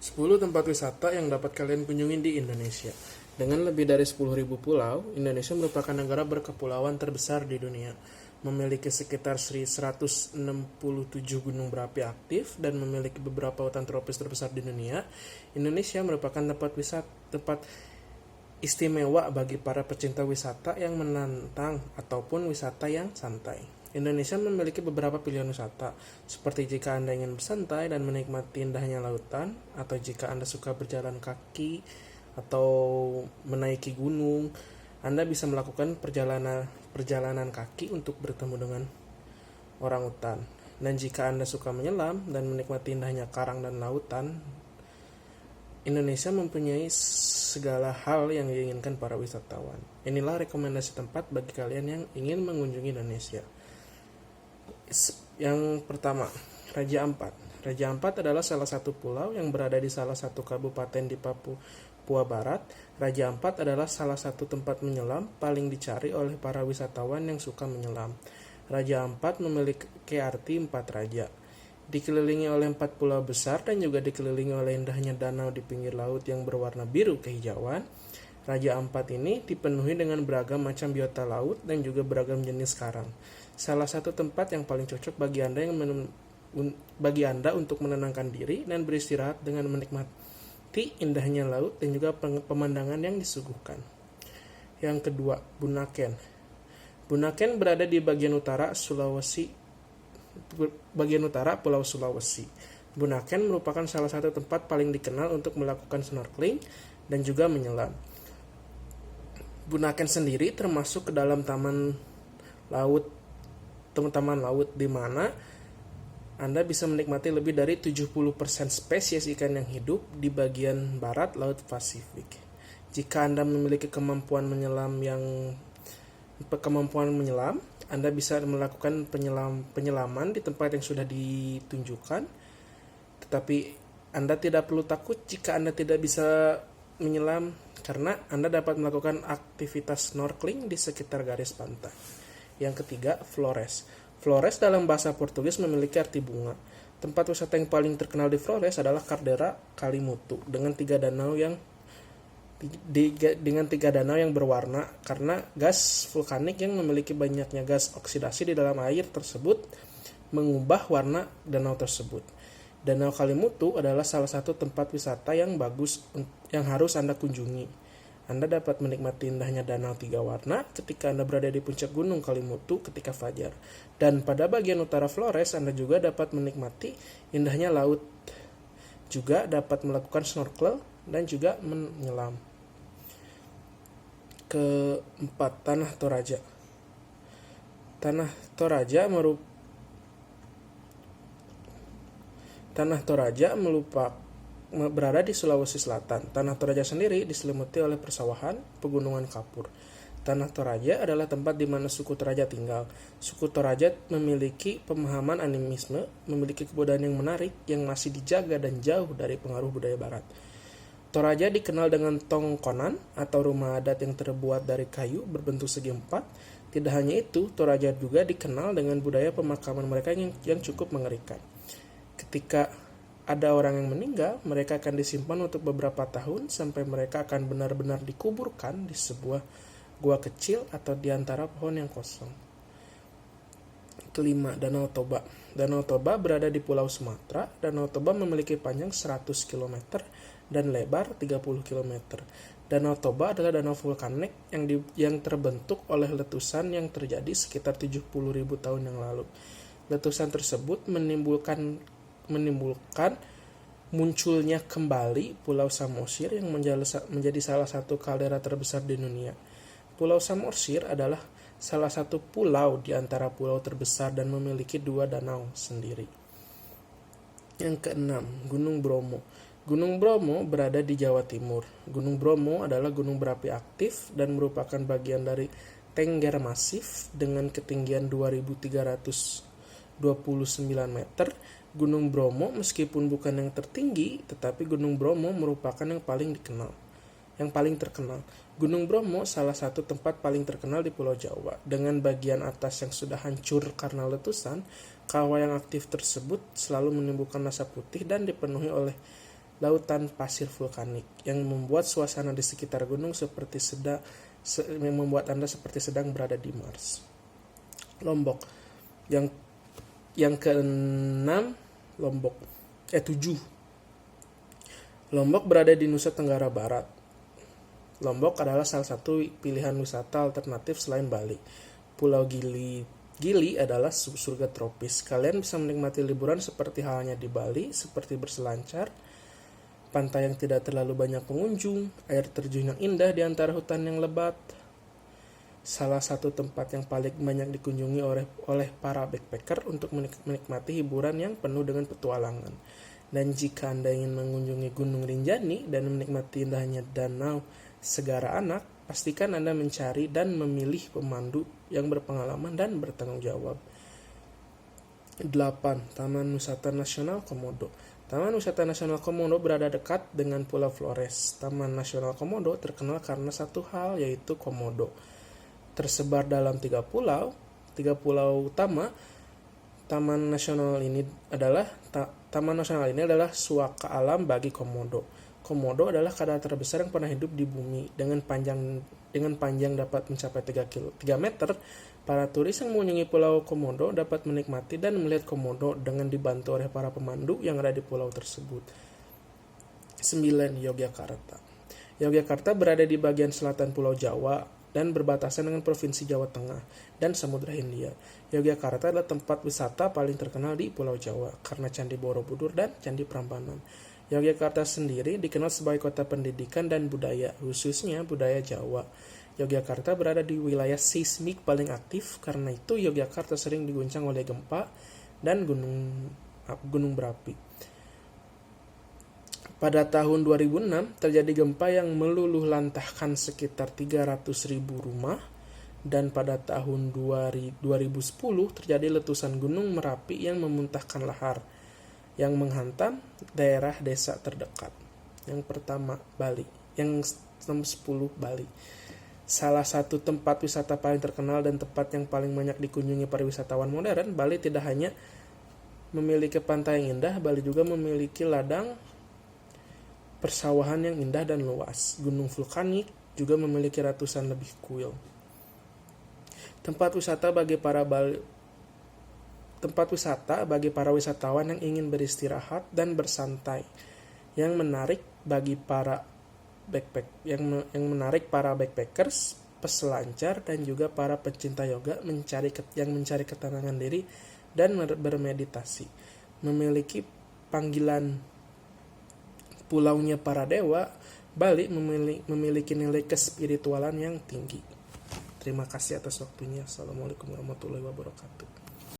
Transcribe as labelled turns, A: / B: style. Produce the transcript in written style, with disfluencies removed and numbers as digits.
A: 10 tempat wisata yang dapat kalian kunjungi di Indonesia. Dengan lebih dari 10.000 pulau, Indonesia merupakan negara berkepulauan terbesar di dunia. Memiliki sekitar 167 gunung berapi aktif dan memiliki beberapa hutan tropis terbesar di dunia. Indonesia merupakan tempat istimewa bagi para pecinta wisata yang menantang ataupun wisata yang santai. Indonesia memiliki beberapa pilihan wisata, seperti jika Anda ingin bersantai dan menikmati indahnya lautan, atau jika Anda suka berjalan kaki atau menaiki gunung, Anda bisa melakukan perjalanan kaki untuk bertemu dengan orangutan. Dan jika Anda suka menyelam dan menikmati indahnya karang dan lautan, Indonesia mempunyai segala hal yang diinginkan para wisatawan. Inilah rekomendasi tempat bagi kalian yang ingin mengunjungi Indonesia. Yang pertama, Raja Ampat. Raja Ampat adalah salah satu pulau yang berada di salah satu kabupaten di Papua Barat. Raja Ampat adalah salah satu tempat menyelam paling dicari oleh para wisatawan yang suka menyelam. Raja Ampat memiliki arti 4 raja. Dikelilingi oleh 4 pulau besar dan juga dikelilingi oleh indahnya danau di pinggir laut yang berwarna biru kehijauan. Raja Ampat ini dipenuhi dengan beragam macam biota laut dan juga beragam jenis karang. Salah satu tempat yang paling cocok bagi Anda untuk menenangkan diri dan beristirahat dengan menikmati indahnya laut dan juga pemandangan yang disuguhkan. Yang kedua, Bunaken. Bunaken berada di bagian utara Pulau Sulawesi. Bunaken merupakan salah satu tempat paling dikenal untuk melakukan snorkeling dan juga menyelam. Bunaken sendiri termasuk ke dalam taman laut di mana Anda bisa menikmati lebih dari 70% spesies ikan yang hidup di bagian barat Laut Pasifik. Jika Anda memiliki kemampuan menyelam, Anda bisa melakukan penyelaman di tempat yang sudah ditunjukkan. Tetapi Anda tidak perlu takut jika Anda tidak bisa menyelam, karena Anda dapat melakukan aktivitas snorkeling di sekitar garis pantai. Yang ketiga, Flores. Flores dalam bahasa Portugis memiliki arti bunga. Tempat wisata yang paling terkenal di Flores adalah Caldera Kalimutu dengan tiga danau yang berwarna karena gas vulkanik yang memiliki banyaknya gas oksidasi di dalam air tersebut mengubah warna danau tersebut. Danau Kalimutu adalah salah satu tempat wisata yang bagus yang harus Anda kunjungi. Anda dapat menikmati indahnya danau 3 warna ketika Anda berada di puncak gunung Kalimutu ketika fajar. Dan pada bagian utara Flores, Anda juga dapat menikmati indahnya laut. Juga dapat melakukan snorkel dan juga menyelam. Keempat, Tanah Toraja. Tanah Toraja berada di Sulawesi Selatan. Tanah Toraja sendiri diselimuti oleh persawahan, pegunungan kapur. Tanah Toraja adalah tempat di mana suku Toraja tinggal. Suku Toraja memiliki pemahaman animisme, memiliki kebudayaan yang menarik yang masih dijaga dan jauh dari pengaruh budaya barat. Toraja dikenal dengan tongkonan atau rumah adat yang terbuat dari kayu berbentuk segi empat. Tidak hanya itu, Toraja juga dikenal dengan budaya pemakaman mereka yang cukup mengerikan. Ketika ada orang yang meninggal, mereka akan disimpan untuk beberapa tahun sampai mereka akan benar-benar dikuburkan di sebuah gua kecil atau di antara pohon yang kosong. Kelima, Danau Toba. Danau Toba berada di Pulau Sumatera. Danau Toba memiliki panjang 100 km dan lebar 30 km. Danau Toba adalah danau vulkanik yang terbentuk oleh letusan yang terjadi sekitar 70.000 tahun yang lalu. Letusan tersebut menimbulkan munculnya kembali Pulau Samosir yang menjadi salah satu kaldera terbesar di dunia. Pulau Samosir adalah salah satu pulau di antara pulau terbesar dan memiliki 2 danau sendiri. Yang keenam, Gunung Bromo. Gunung Bromo berada di Jawa Timur. Gunung Bromo adalah gunung berapi aktif dan merupakan bagian dari Tengger Masif dengan ketinggian 2.329 meter. Gunung Bromo meskipun bukan yang tertinggi, tetapi Gunung Bromo merupakan yang paling terkenal. Gunung Bromo salah satu tempat paling terkenal di Pulau Jawa. Dengan bagian atas yang sudah hancur karena letusan, kawah yang aktif tersebut selalu menimbulkan asap putih dan dipenuhi oleh lautan pasir vulkanik yang membuat suasana di sekitar gunung membuat Anda seperti sedang berada di Mars. Lombok. Yang keenam, 7. Lombok berada di Nusa Tenggara Barat. Lombok adalah salah satu pilihan wisata alternatif selain Bali. Pulau Gili adalah surga tropis. Kalian bisa menikmati liburan seperti halnya di Bali, seperti berselancar, pantai yang tidak terlalu banyak pengunjung, air terjun yang indah di antara hutan yang lebat. Salah satu tempat yang paling banyak dikunjungi oleh para backpacker untuk menikmati hiburan yang penuh dengan petualangan. Dan jika Anda ingin mengunjungi Gunung Rinjani dan menikmati indahnya Danau Segara Anak, pastikan Anda mencari dan memilih pemandu yang berpengalaman dan bertanggung jawab. 8. Taman Wisata Nasional Komodo. Taman Wisata Nasional Komodo berada dekat dengan Pulau Flores. Taman Nasional Komodo terkenal karena satu hal, yaitu komodo. Tersebar dalam 3 pulau utama. Taman nasional ini adalah suaka alam bagi komodo. Komodo adalah kadal terbesar yang pernah hidup di bumi dengan panjang dapat mencapai 3 meter. Para turis yang mengunjungi Pulau Komodo dapat menikmati dan melihat komodo dengan dibantu oleh para pemandu yang ada di pulau tersebut. 9. Yogyakarta. Yogyakarta berada di bagian selatan Pulau Jawa dan berbatasan dengan Provinsi Jawa Tengah dan Samudra Hindia. Yogyakarta adalah tempat wisata paling terkenal di Pulau Jawa karena Candi Borobudur dan Candi Prambanan. Yogyakarta sendiri dikenal sebagai kota pendidikan dan budaya, khususnya budaya Jawa. Yogyakarta berada di wilayah seismik paling aktif, karena itu Yogyakarta sering diguncang oleh gempa dan gunung berapi. Pada tahun 2006 terjadi gempa yang meluluhlantahkan sekitar 300.000 rumah, dan pada tahun 2010 terjadi letusan Gunung Merapi yang memuntahkan lahar yang menghantam daerah desa terdekat. Yang pertama, Bali. Yang nomor 10, Bali. Salah satu tempat wisata paling terkenal dan tempat yang paling banyak dikunjungi para wisatawan modern, Bali tidak hanya memiliki pantai yang indah, Bali juga memiliki ladang persawahan yang indah dan luas. Gunung vulkanik juga memiliki ratusan lebih kuil. Tempat wisata bagi para wisatawan yang ingin beristirahat dan bersantai, yang menarik para backpackers, peselancar, dan juga para pecinta yoga yang mencari ketenangan diri dan bermeditasi. Memiliki panggilan pulaunya para dewa, Bali memiliki nilai kespiritualan yang tinggi. Terima kasih atas waktunya. Assalamualaikum warahmatullahi wabarakatuh.